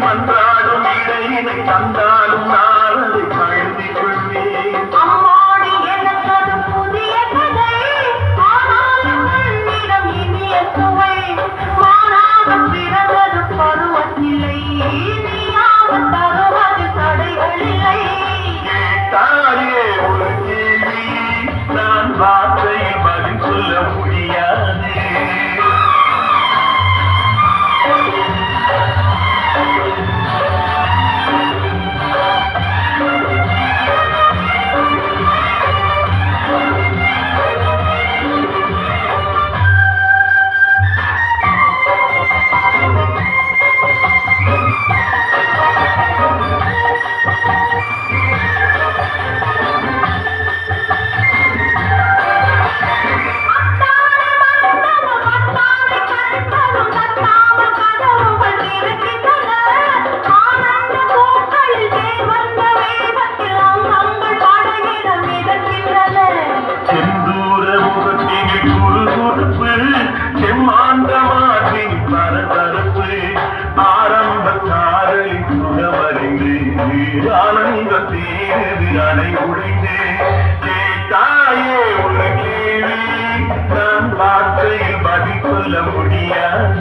மன்றாடும் இடையினை தந்தாலும் நான் அதை பழுதி கொள்வேன். அம்மாடி எனக்கு அது புதிய கதை, ஆனாலும் என்னிடம் இனிய சுவை. மாறாக பிறந்தது பருவத்தில்லை, நீயாக தருவது தடைகளில்லை. கேட்டாயே ஒரு கேள்வி, நான் வார்த்தையில் பதில் சொல்ல முடியாது. ஆனந்த தீரது அடை உடைந்து கேட்டாயே ஒரு கேள்வி, நான் வார்த்தையில் பதில் சொல்ல முடியாது.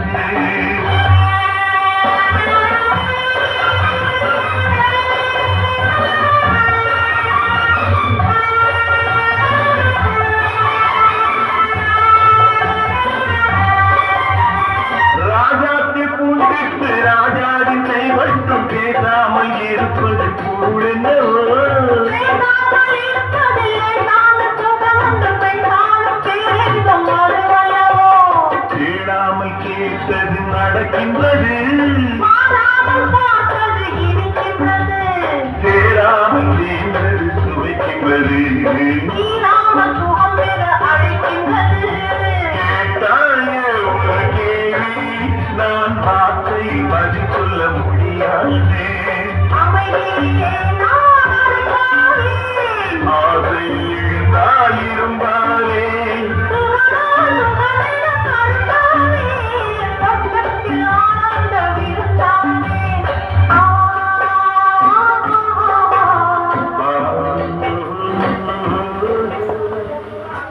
ராஜாத்தை பூண்டிட்டு ராஜாவின் கை மட்டும் பேசாமல் இருப்பது பொருள் என்னவோ? தேடாமல் கேட்டது நடக்கின்றது, சேராமல் சேர்ந்தது சுவைக்கின்றது. கேட்டாயே ஒரு கேள்வி, நான் வார்த்தையில் பதில் சொல்ல முடியாது. அமைதியே